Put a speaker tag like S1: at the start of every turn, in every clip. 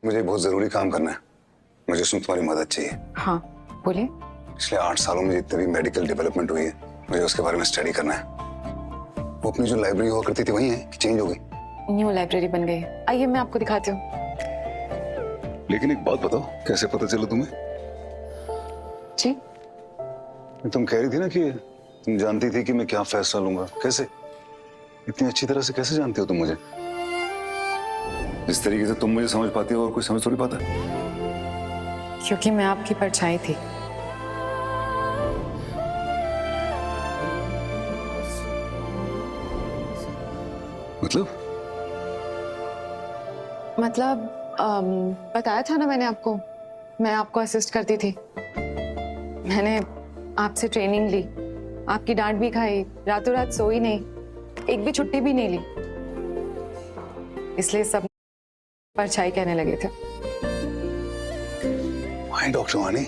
S1: मुझे बहुत जरूरी काम करना है। मुझे उसमें तुम्हारी मदद चाहिए।
S2: हाँ बोलिए।
S1: पिछले 8 सालों में जितनी भी मेडिकल डेवलपमेंट हुई है, मुझे उसके बारे में स्टडी करना है। वो अपनी जो लाइब्रेरी हुआ करती थी वही है कि चेंज हो गई?
S2: न्यू लाइब्रेरी बन गई। आइए मैं आपको दिखाती हूँ।
S1: लेकिन एक बात बताओ, कैसे पता चला तुम्हें?
S2: जी?
S1: तुम कह रही थी ना कि तुम जानती थी कि मैं क्या फैसला लूंगा। कैसे? इतनी अच्छी तरह से कैसे जानती हो तुम मुझे? जिस तरीके से तुम मुझे समझ पाती हो और कोई समझ थोड़ी पाता।
S2: क्योंकि मैं आपकी परछाई थी। मतलब बताया था ना मैंने आपको, मैं आपको असिस्ट करती थी। मैंने आपसे ट्रेनिंग ली, आपकी डांट भी खाई, रातों रात सोई नहीं, एक भी छुट्टी भी नहीं ली। इसलिए सब परछाई कहने लगे थे।
S1: हाय डॉक्टर वानी,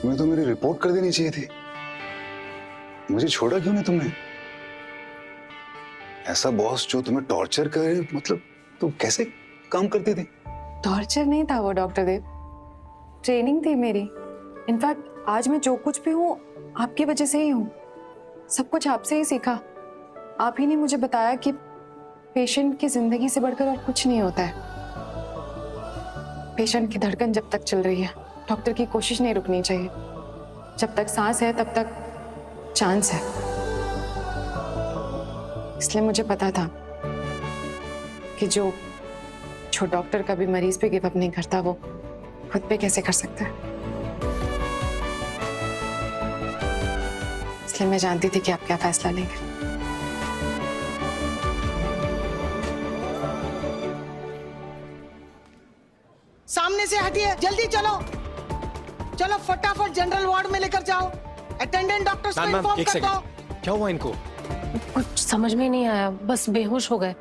S1: तुम्हें तो मेरी रिपोर्ट कर देनी चाहिए थी। मुझे छोड़ा क्यों नहीं तुमने? ऐसा बॉस जो तुम्हें टॉर्चर करे, मतलब तुम कैसे काम करती थी?
S2: टॉर्चर नहीं था वो डॉक्टर देव, ट्रेनिंग थी मेरी। इनफैक्ट आज मैं जो कुछ भी हूँ आपकी वजह से ही हूँ। सब कुछ आपसे ही सीखा। आप ही ने मुझे बताया कि पेशेंट की जिंदगी से बढ़कर और कुछ नहीं होता है। पेशेंट की धड़कन जब तक चल रही है, डॉक्टर की कोशिश नहीं रुकनी चाहिए। जब तक सांस है तब तक चांस है। इसलिए मुझे पता था कि जो डॉक्टर कभी मरीज पे गिव अप नहीं करता, वो खुद पे कैसे कर सकता है। इसलिए मैं जानती थी कि आप क्या फैसला लेंगे।
S3: सामने से हटिए, जल्दी चलो। चलो फटाफट जनरल वार्ड में लेकर जाओ। अटेंडेंट डॉक्टर्स को इन्फॉर्म कर दो।
S4: क्या हुआ इनको?
S5: कुछ समझ में नहीं आया, बस बेहोश हो गए।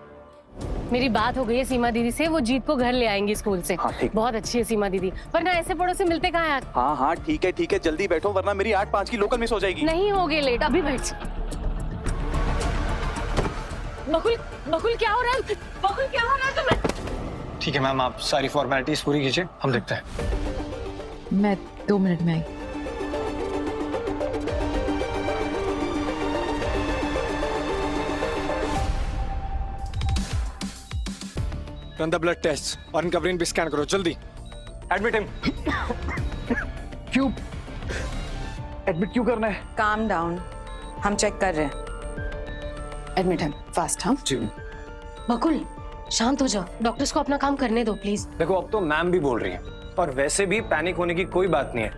S5: मेरी बात हो गई है सीमा दीदी से, वो जीत को घर ले आएंगी स्कूल से।
S4: हाँ, ठीक।
S5: बहुत अच्छी है सीमा दीदी, वरना ऐसे पड़ों से मिलते कहाँ यार।
S4: हाँ हाँ ठीक है, जल्दी बैठो वरना मेरी 8:05 की लोकल मिस हो जाएगी।
S5: नहीं होगे लेट, अभी बैठ। बकुल, बकुल क्या हो रहा है? बकुल क्या हो रहा है तुम्हें?
S6: ठीक है मैम, आप सारी फॉर्मेलिटीज पूरी कीजिए, हम देखते हैं।
S2: मैं 2 मिनट में आई।
S6: रन द ब्लड टेस्ट और इनका ब्रेन भी स्कैन करो जल्दी। Admit him. क्यों एडमिट क्यों करना है?
S2: काम डाउन, हम चेक कर रहे हैं। एडमिट है फास्ट। हाँ
S6: जी।
S5: बकुल शांत हो जाओ, डॉक्टर्स को अपना काम करने दो प्लीज।
S6: देखो अब तो मैम भी बोल रही है और वैसे भी पैनिक होने की कोई बात नहीं है।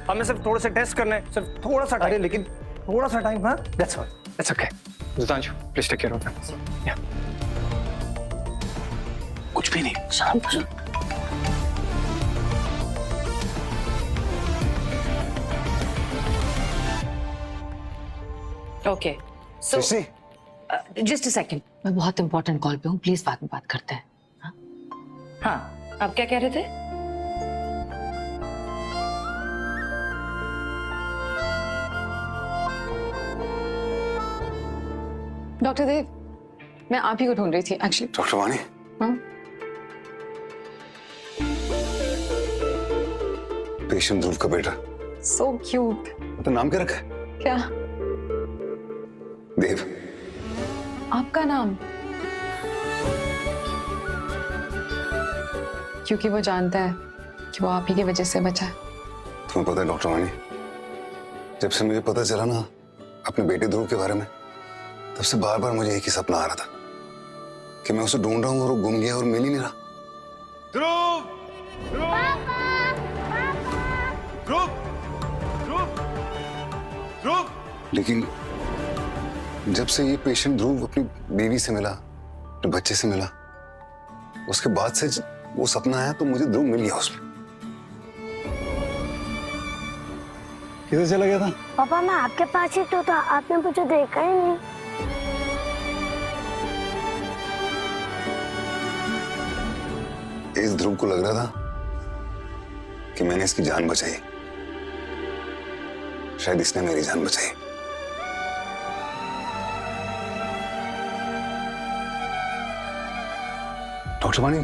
S6: हमें सिर्फ थोड़े से टेस्ट करने हैं, सिर्फ थोड़ा सा टाइम। लेकिन थोड़ा सा टाइम। हाँ that's all, that's okay. Jitanshu please take care of him. कुछ भी नहीं,
S5: शांत हो जाओ।
S2: Okay
S1: Srishti,
S5: just a second, मैं बहुत इंपॉर्टेंट कॉल पे हूँ, प्लीज बाद में बात करते हैं।
S2: हाँ आप क्या कह रहे थे? डॉक्टर देव, मैं आप ही को ढूंढ रही थी एक्चुअली।
S1: डॉक्टर वानी,
S2: हाँ?
S1: पेशेंट ध्रुव का बेटा।
S2: So cute.
S1: तो नाम क्या रखा है?
S2: क्या?
S1: देव।
S2: आपका नाम? क्योंकि वो जानता है कि वो आप ही की वजह से बचा है।
S1: तुम्हें पता है डॉक्टर वानी, जब से मुझे पता चला ना अपने बेटे ध्रुव के बारे में, तब से बार बार मुझे एक ही सपना आ रहा था कि मैं उसे ढूंढ रहा हूँ और वो गुम गया और मिल ही नहीं रहा।
S7: ध्रुव! ध्रुव! ध्रुव! ध्रुव! ध्रुव!
S1: लेकिन जब से ये पेशेंट ध्रुव अपनी बीवी से मिला, अपने बच्चे से मिला, उसके बाद से वो सपना आया तो मुझे ध्रुव मिल गया उसमें। किधर चला गया था?
S8: पापा मैं आपके पास ही तो था, आपने मुझे देखा ही नहीं।
S1: इस ध्रुव को लग रहा था कि मैंने इसकी जान बचाई, शायद इसने मेरी जान बचाई। डॉक्टर वानी,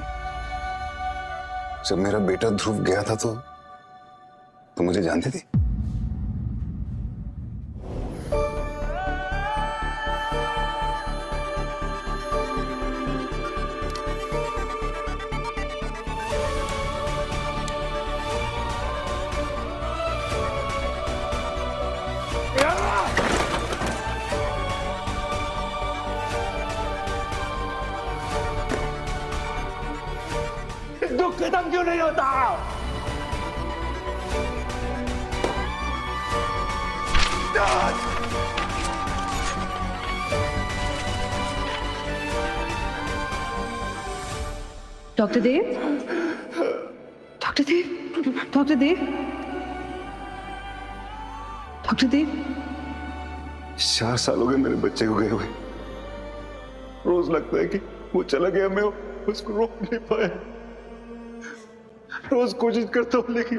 S1: जब मेरा बेटा ध्रुव गया था तो मुझे जानती थी?
S7: दुख खत्म क्यों नहीं होता?
S2: डॉक्टर देव, डॉक्टर देव, डॉक्टर देव, डॉक्टर देव।
S1: 4 साल हो गए मेरे बच्चे को गए हुए। रोज लगता है कि वो चला गया, मैं उसको रोक नहीं पाया। रोज कोशिश करता हूँ लेकिन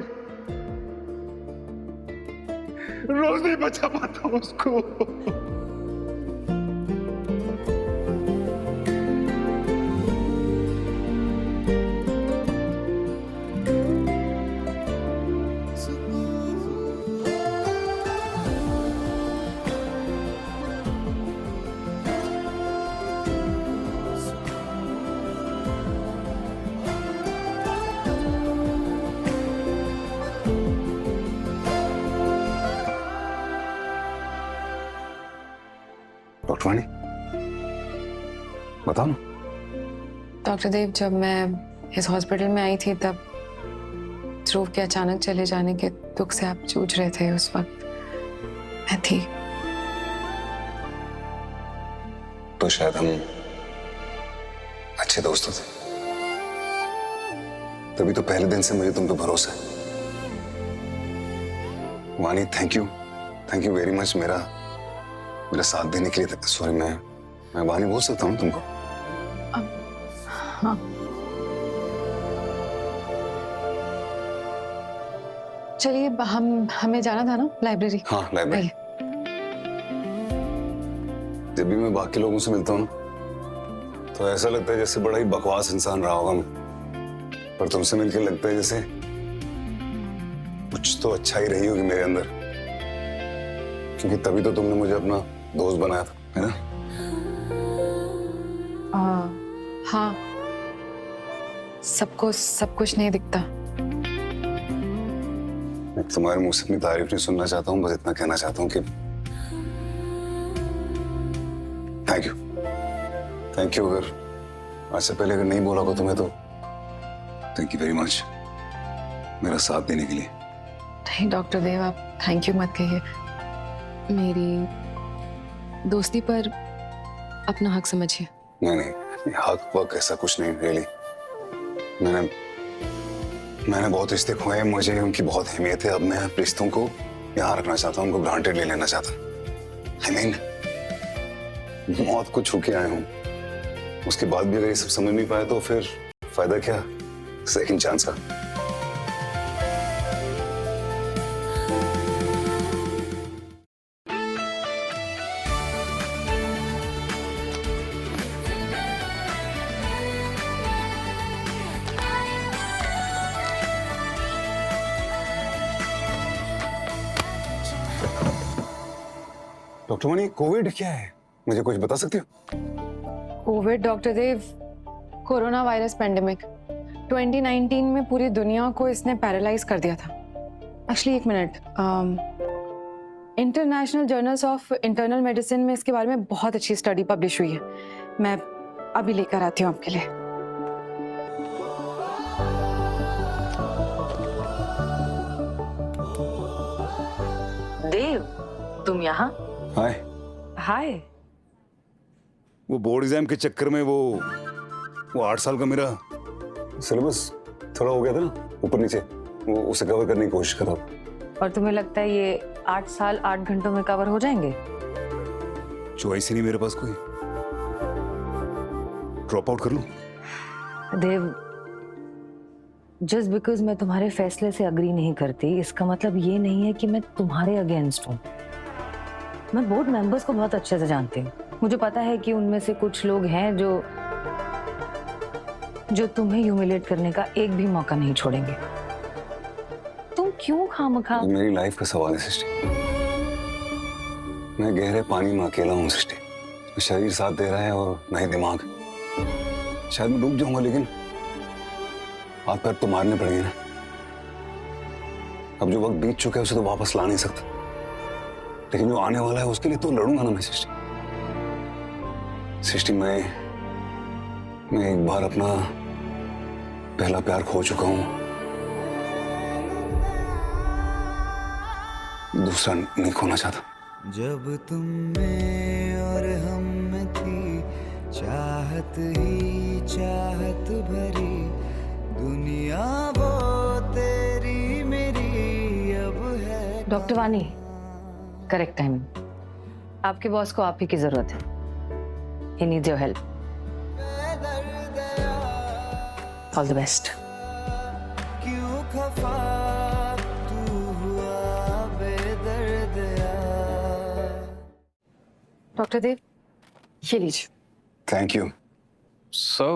S1: रोज नहीं बचा पाता उसको। डॉक्टर वाणी, बताओ ना।
S2: डॉक्टर देव, जब मैं इस हॉस्पिटल में आई थी तब ध्रुव के अचानक चले जाने के दुख से आप जूझ रहे थे। उस वक्त मैं थी।
S1: तो शायद हम अच्छे दोस्त थे, तभी तो पहले दिन से मुझे तुम पे भरोसा है। वाणी, थैंक यू वेरी मच मेरा साथ देने के लिए। सॉरी, मैं वाणी बोल सकता हूँ तुमको?
S2: हाँ, चलिए, हमें जाना था ना लाइब्रेरी।
S1: हाँ, लाइब्रेरी। जब भी मैं बाकी लोगों से मिलता हूँ ना, तो ऐसा लगता है जैसे बड़ा ही बकवास इंसान रहा होगा मैं, पर तुमसे मिलकर लगता है जैसे कुछ तो अच्छा ही रही होगी मेरे अंदर, क्योंकि तभी तो तुमने मुझे अपना दोस्त बनाया था, है ना?
S2: हाँ, सबको सब कुछ नहीं दिखता।
S1: मैं तुम्हारे मुंह से अपनी तारीफ नहीं सुनना चाहता हूँ, बस इतना कहना चाहता हूँ कि थैंक यू। अगर आज से पहले अगर नहीं बोला होगा तुम्हें तो थैंक यू वेरी मच मेरा साथ देने के लिए।
S2: नहीं डॉक्टर देव, आप थैंक यू मत कहिए। मेरी दोस्ती पर अपना हक समझिए।
S1: नहीं, हक वक ऐसा कुछ नहीं। रियली मैंने बहुत रिश्ते खोए, मुझे उनकी बहुत अहमियत है। अब मैं रिश्तों को यहाँ रखना चाहता हूँ, उनको ग्रांटेड ले लेना चाहता। I mean, मौत को छू के आए हूँ, उसके बाद भी अगर ये सब समझ नहीं पाए तो फिर फायदा क्या सेकंड चांस का? डॉक्टर मणि, कोविड क्या है, मुझे कुछ बता सकती हो?
S2: कोविड डॉक्टर देव, कोरोना वायरस पेंडेमिक 2019 में पूरी दुनिया को इसने पैरालाइज कर दिया था। एक्चुअली एक minute, international journals of internal medicine में इसके बारे में बहुत अच्छी स्टडी पब्लिश हुई है। मैं अभी लेकर आती हूँ आपके लिए।
S9: देव, तुम यहाँ?
S1: हाय।
S9: हाय।
S1: वो बोर्ड एग्जाम के चक्कर में वो 8 साल का मेरा सिलेबस थोड़ा हो गया था ना, ऊपर नीचे, वो उसे कवर करने की कोशिश कर रहा था।
S9: और तुम्हें लगता है ये 8 साल 8 घंटों में कवर हो जाएंगे?
S1: चॉइस ही नहीं मेरे पास कोई, ड्रॉप आउट कर लूं?
S9: देव, जस्ट बिकॉज मैं तुम्हारे फैसले से अग्री नहीं करती, इसका मतलब ये नहीं है कि मैं तुम्हारे अगेंस्ट हूँ। मैं बोर्ड मेंबर्स को बहुत अच्छे से जानती हूँ। मुझे पता है कि उनमें से कुछ लोग हैं जो जो तुम्हें ह्यूमिलेट करने का एक भी मौका नहीं छोड़ेंगे। तुम क्यों खामखा?
S1: ये मेरी लाइफ का सवाल है सृष्टि। मैं गहरे पानी में अकेला हूँ सृष्टि। शरीर साथ दे रहा है और नहीं दिमाग। शायद मैं डूब जाऊंगा, लेकिन हाथ पैर तो मारने पड़ेंगे ना। अब जो वक्त बीत चुका है उसे तो वापस ला नहीं सकता, लेकिन जो आने वाला है उसके लिए तो लड़ूंगा ना मैं सृष्टि। सृष्टि, मैं एक बार अपना पहला प्यार खो चुका हूं, दूसरा नहीं खोना चाहता।
S10: जब तुम में और हम में थी चाहत ही चाहत भरी दुनिया, वो तेरी मेरी अब है।
S9: डॉक्टर वानी, करेक्ट टाइमिंग। आपके बॉस को आप ही की जरूरत है। He needs your help. All the best.
S10: क्यों खफा तू हुआ बेदर्द यार।
S2: डॉक्टर देव, ये लीजिए।
S1: Thank you.
S6: सर,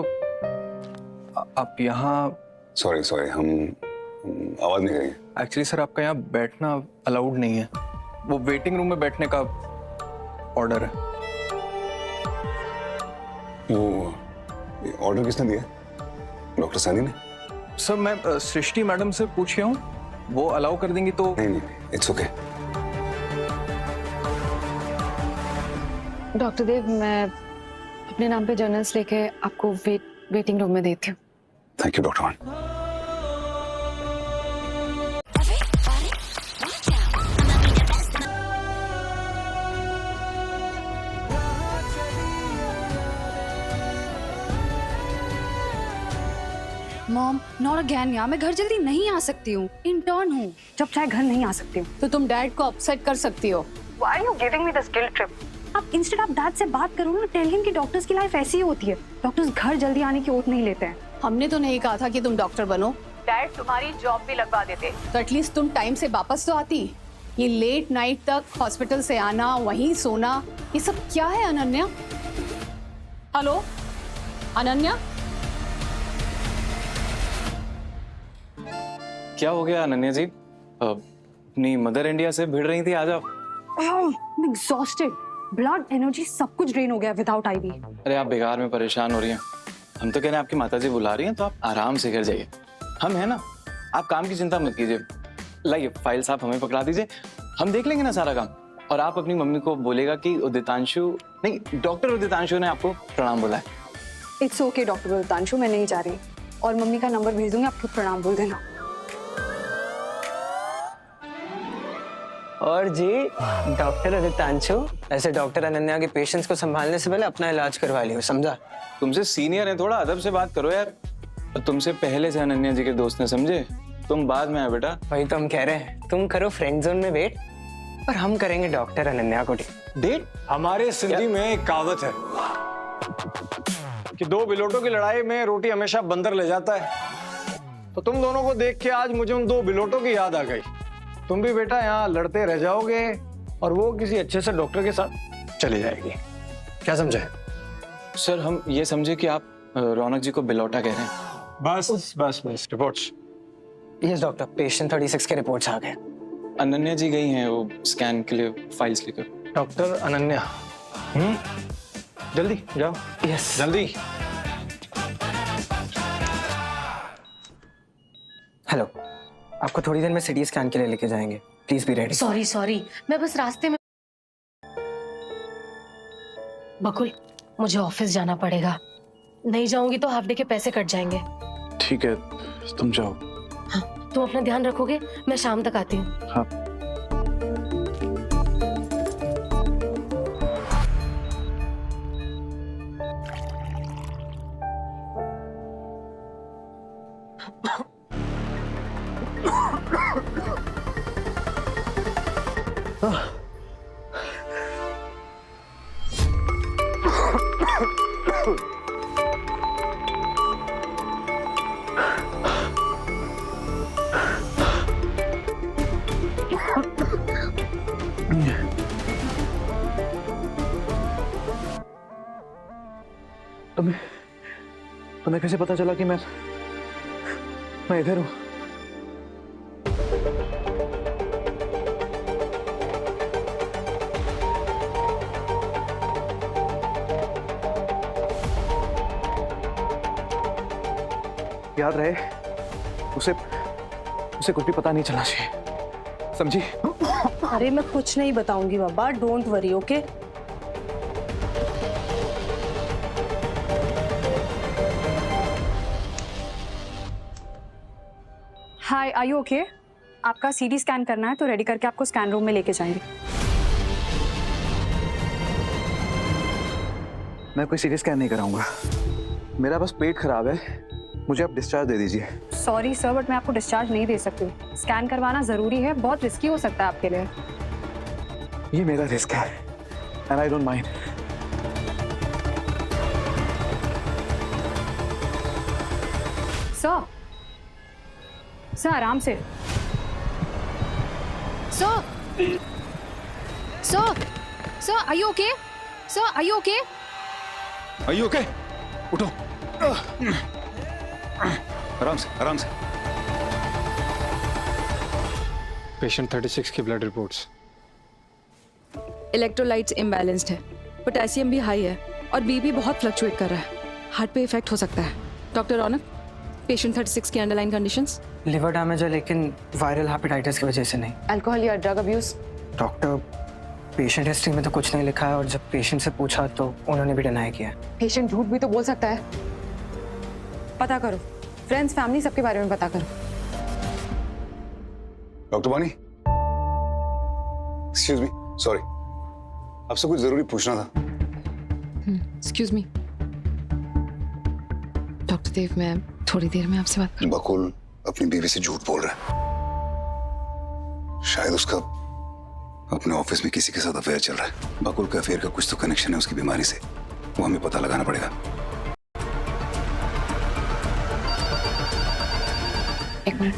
S6: आप यहाँ?
S1: सॉरी, हम आवाज नहीं करेंगे।
S6: एक्चुअली सर, आपका यहाँ बैठना अलाउड नहीं है। वो वेटिंग रूम में बैठने का ऑर्डर है।
S1: वो ऑर्डर किसने दिया? डॉक्टर सनी ने?
S6: सर, मैं सृष्टि मैडम से पूछ के हूँ, वो अलाउ कर देंगी तो।
S1: नहीं, इट्स ओके।
S2: डॉक्टर देव, मैं अपने नाम पे जर्नल्स लेके आपको वेटिंग रूम में देती हूँ।
S1: Thank you doctor one.
S11: Mom, not again यार, मैं घर जल्दी नहीं आ सकती हूँ। इंटर्न हूँ। जब चाहे घर नहीं आ सकती हूँ।
S5: तो तुम डैड को अपसेट कर सकती हो।
S11: Why are you giving me this guilt trip? आप इंस्टेड आप डैड से बात करो ना, टेल हिम कि डॉक्टर्स की लाइफ ऐसी ही होती है। डॉक्टर्स घर जल्दी आने की ओट नहीं लेते हैं।
S5: हमने तो नहीं कहा था कि तुम डॉक्टर बनो। डैड तुम्हारी जॉब भी लगवा देते, तो एटलीस्ट तुम टाइम से वापस तो आती। ये लेट नाइट तक हॉस्पिटल से आना, वहीं सोना, ये सब क्या है अनन्या? हेलो अनन्या,
S4: क्या हो गया अनन्या जी? अपनी मदर इंडिया से भिड़ रही थी, आ जाओ।
S11: I'm exhausted. ब्लड, एनर्जी सब कुछ ड्रेन हो गया विदाउट आईवी।
S4: अरे आप बेकार में परेशान हो रही हैं। हम तो कह रहे हैं आपकी माताजी बुला रही हैं, तो आप आराम से घर जाइए। हम हैं ना, आप काम की चिंता मत कीजिए। लाइए फाइल्स आप हमें पकड़ा दीजिए, हम देख लेंगे ना सारा काम। और आप अपनी मम्मी को बोलेगा कि उदितांशु नहीं, डॉक्टर उदितांशु ने आपको प्रणाम बोला है।
S11: इट्स ओके डॉक्टर उदितांशु, मैं नहीं जा रही। और मम्मी का नंबर भेज दूंगी, आप खुद प्रणाम बोल देना।
S12: और जी डॉक्टर उदितांशु, ऐसे डॉक्टर अनन्या के पेशेंट्स को संभालने से पहले अपना इलाज करवा लियो, समझा?
S4: तुमसे सीनियर है, थोड़ा अदब से बात करो यार। तुमसे पहले से अनन्या जी के दोस्त ने, समझे? तुम बाद में है बेटा।
S12: वही तो हम कह रहे हैं, तुम करो फ्रेंड जोन में वेट और हम करेंगे डॉक्टर अनन्या को डेट।
S6: हमारे सिंधी में एक कहावत है कि दो बिलोटों की लड़ाई में रोटी हमेशा बंदर ले जाता है। तो तुम दोनों को देख के आज मुझे उन दो बिलोटों की याद आ गई। तुम भी बेटा यहाँ लड़ते रह जाओगे और वो किसी अच्छे से डॉक्टर के साथ चली जाएगी। क्या समझे?
S4: सर, हम ये समझे कि आप रौनक जी को बिलोटा कह रहे हैं।
S6: बस बस बस, रिपोर्ट्स।
S12: यस डॉक्टर, पेशेंट 36 के रिपोर्ट्स आ गए।
S4: अनन्या जी गई हैं वो स्कैन के लिए फाइल्स लेकर।
S6: डॉक्टर अनन्या, जल्दी जाओ।
S12: यस
S6: जल्दी।
S12: हेलो, आपको थोड़ी देर में सिटी स्कैन के लिए लेके जाएंगे, प्लीज बी रेडी।
S5: सॉरी, मैं बस रास्ते में। बकुल, मुझे ऑफिस जाना पड़ेगा। नहीं जाऊंगी तो हाफ डे के पैसे कट जाएंगे।
S4: ठीक है, तुम जाओ।
S5: हाँ, तुम अपना ध्यान रखोगे? मैं शाम तक आती हूँ।
S4: हाँ। तुम्हें कैसे पता चला कि मैं इधर हूँ? याद रहे, उसे कुछ भी पता नहीं चलना चाहिए, समझी?
S9: अरे मैं कुछ नहीं बताऊंगी बाबा, don't worry, okay?
S11: Hi, are you okay? आपका सीटी स्कैन करना है तो रेडी करके आपको स्कैन रूम में लेके जाएंगे।
S4: मैं कोई सीरियस स्कैन नहीं कराऊंगा, मेरा बस पेट खराब है, मुझे आप डिस्चार्ज दे दीजिए।
S11: सॉरी सर, बट मैं आपको डिस्चार्ज नहीं दे सकती। स्कैन करवाना जरूरी है, बहुत रिस्की हो सकता है आपके लिए।
S4: ये मेरा रिस्क है and I don't mind.
S11: Sir आराम से। Sir are you okay? Sir are you okay?
S1: Are you okay? उठो। आराम से, आराम से।
S6: पेशेंट 36 की ब्लड रिपोर्ट्स।
S2: इलेक्ट्रोलाइट्स इम्बैलेंस्ड है, पोटेशियम भी हाई है और बीपी बहुत फ्लक्चुएट कर रहा है। हार्ट पे इफेक्ट हो सकता है। डॉक्टर रौनक, पेशेंट 36 की अंडरलाइन कंडीशंस?
S12: लिवर डैमेज है लेकिन वायरल हेपेटाइटिस की वजह से नहीं।
S2: अल्कोहल या drug abuse?
S12: Doctor, patient history में तो कुछ नहीं लिखा है और जब पेशेंट से पूछा तो उन्होंने भी डिनाई किया।
S2: पेशेंट झूठ भी तो बोल सकता है। पता करो, फ्रेंड्स फैमिली सबके बारे में पता करो।
S1: डॉक्टर वानी, एक्सक्यूज मी, सॉरी, आपसे कुछ जरूरी पूछना था।
S2: एक्सक्यूज मी डॉक्टर देव, मैं थोड़ी देर में आपसे बात।
S1: बकुल अपनी बीवी से झूठ बोल रहा है। शायद उसका अपने ऑफिस में किसी के साथ अफेयर चल रहा है। बकुल के अफेयर का कुछ तो कनेक्शन है उसकी बीमारी से, वो हमें पता लगाना पड़ेगा।
S2: एक मिनट।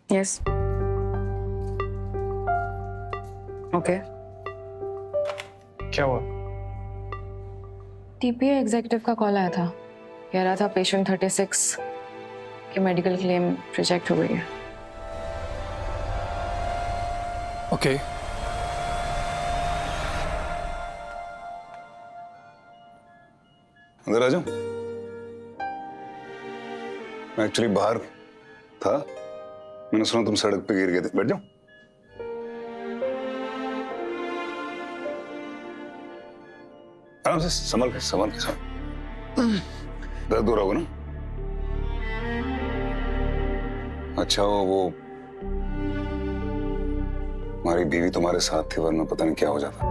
S2: Yes, okay.
S6: क्या हुआ?
S2: टीपीए एग्जीक्यूटिव का कॉल आया था, कह रहा था पेशेंट 36 की मेडिकल क्लेम रिजेक्ट हो गई है।
S6: ओके।
S1: अंदर आ जाऊं? मैं एक्चुअली बाहर था, मैंने सुना तुम सड़क पे गिर गए थे। बैठ जाओ। आराम से, संभल के। दर्द हो रहा होगा ना? अच्छा वो हमारी बीवी तुम्हारे साथ थी, वरना पता नहीं क्या हो जाता।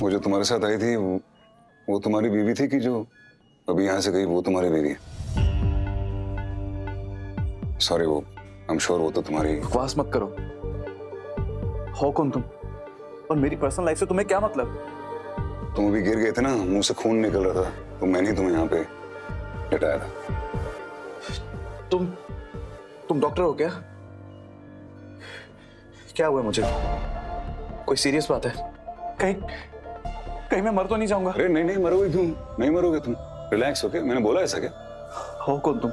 S1: वो जो तुम्हारे साथ आई थी वो तुम्हारी बीवी थी कि जो अभी यहां से गई वो तुम्हारी बीवी है? सॉरी, वो आई एम श्योर वो तो तुम्हारी।
S4: बकवास मत करो। हो कौन तुम और मेरी पर्सनल लाइफ से तुम्हें क्या मतलब?
S1: तुम अभी गिर गए थे ना, मुंह से खून निकल रहा था, तो मैंने तुम्हें यहाँ पे लेटाया था।
S4: तुम डॉक्टर हो क्या? क्या हुआ मुझे? कोई सीरियस बात है? कहीं मैं मर तो नहीं जाऊंगा?
S1: अरे नहीं मरोगे तुम, नहीं मरोगे तुम, रिलैक्स हो के। मैंने बोला ऐसा क्या?
S4: हो कौन तुम?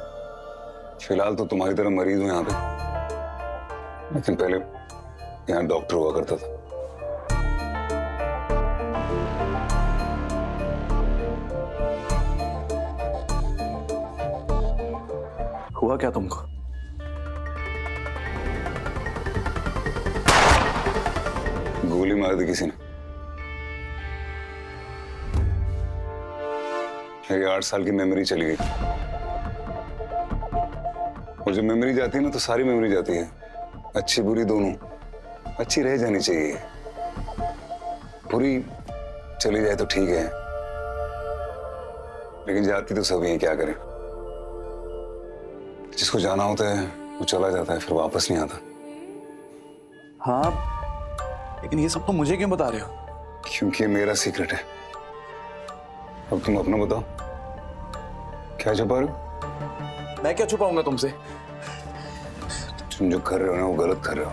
S1: फिलहाल तो तुम्हारी तरह मरीज हूं यहाँ पे, लेकिन पहले यहाँ डॉक्टर हुआ करता था।
S4: हुआ क्या तुमको?
S1: गोली मार दी किसी ने। मेरी 8 साल की मेमोरी चली गई, और जब मेमोरी जाती है ना तो सारी मेमोरी जाती है, अच्छी बुरी दोनों। अच्छी रह जानी चाहिए, बुरी चली जाए तो ठीक है, लेकिन जाती तो सभी है, क्या करें। जिसको जाना होता है वो चला जाता है, फिर वापस नहीं आता।
S4: हाँ, लेकिन ये सब तो मुझे क्यों बता रहे हो?
S1: क्योंकि ये मेरा सीक्रेट है। अब तुम अपना बताओ, क्या छुपा रहे हो?
S4: मैं क्या छुपाऊंगा तुमसे?
S1: तुम जो कर रहे हो ना वो गलत कर रहे हो।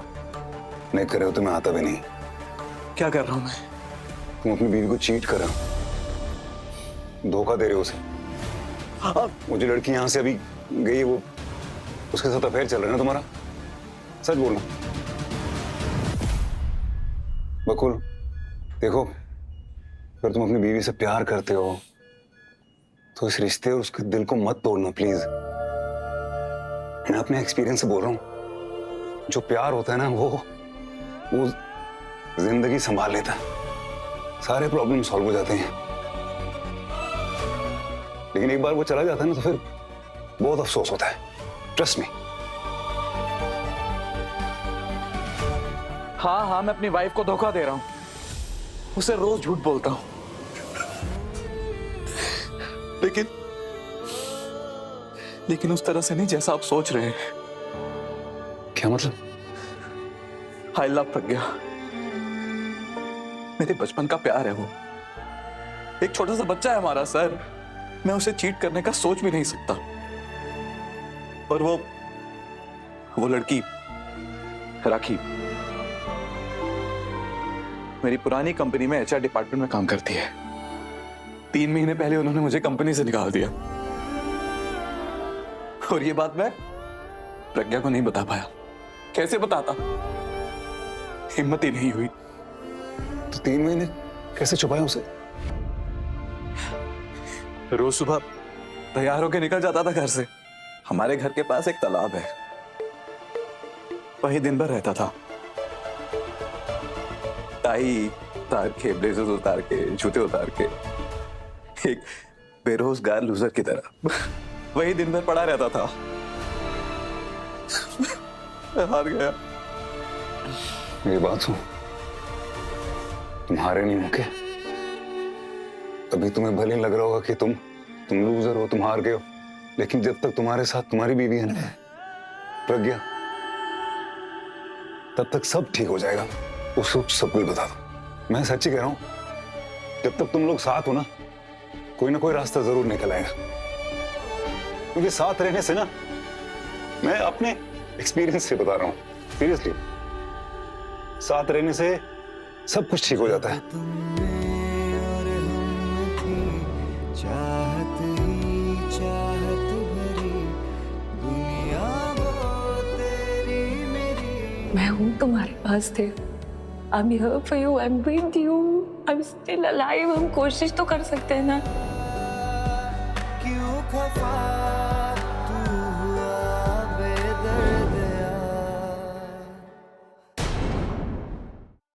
S1: नहीं कर रहे हो तो मैं आता भी नहीं।
S4: क्या कर रहा हूँ मैं?
S1: तुम अपनी बीवी को चीट कर रहे हो, धोखा दे रहे हो उसे। वो जो लड़की यहाँ से अभी गई है वो उसके साथ अफेयर चल रहा है ना तुम्हारा? सच बोलना। बकुल देखो, अगर तुम अपनी बीवी से प्यार करते हो तो इस रिश्ते और उसके दिल को मत तोड़ना प्लीज। मैं अपने एक्सपीरियंस से बोल रहा हूँ, जो प्यार होता है ना वो जिंदगी संभाल लेता है, सारे प्रॉब्लम सॉल्व हो जाते हैं। लेकिन एक बार वो चला जाता है ना तो फिर बहुत अफसोस होता है, ट्रस्ट मी।
S4: हाँ हाँ, मैं अपनी वाइफ को धोखा दे रहा हूँ, उसे रोज झूठ बोलता हूँ, लेकिन उस तरह से नहीं जैसा आप सोच रहे हैं।
S1: क्या मतलब?
S4: आई लव प्रज्ञा, मेरे बचपन का प्यार है वो। एक छोटा सा बच्चा है हमारा सर, मैं उसे चीट करने का सोच भी नहीं सकता। और वो लड़की राखी मेरी पुरानी कंपनी में एचआर डिपार्टमेंट में काम करती है। 3 महीने पहले उन्होंने मुझे कंपनी से निकाल दिया और ये बात मैं प्रज्ञा को नहीं बता पाया। कैसे बताता, हिम्मत ही नहीं हुई।
S1: तो 3 महीने कैसे छुपाया उसे?
S4: रोज सुबह तैयार होकर निकल जाता था घर से। हमारे घर के पास एक तालाब है, वही दिन भर रहता था। टाई उतार के, ब्लेजर्स उतार के, जूते उतार के, एक बेरोजगार लूजर की तरह वही दिन भर पड़ा रहता था। मैं हार गया।
S1: ये बात सुन, तुम्हारे नहीं होके अभी तुम्हें भले लग रहा होगा कि तुम लूजर हो, तुम हार गए हो, लेकिन जब तक तुम्हारे साथ तुम्हारी बीवी है ना प्रज्ञा, तब तक सब ठीक हो जाएगा। उसको सब कुछ बता दो, मैं सच्ची कह रहा हूं। जब तक तुम लोग साथ हो ना कोई रास्ता जरूर निकल आएगा। क्योंकि साथ रहने से ना, मैं अपने एक्सपीरियंस से बता रहा हूं, सीरियसली, साथ रहने से सब कुछ ठीक हो जाता है।
S10: चाहत ही चाहत भरी दुनिया वो तेरी मेरी।
S9: मैं हूँ तुम्हारे पास थे। I'm here for you. I'm with you. I'm still alive. हम कोशिश तो कर सकते हैं ना।
S10: क्यों खफा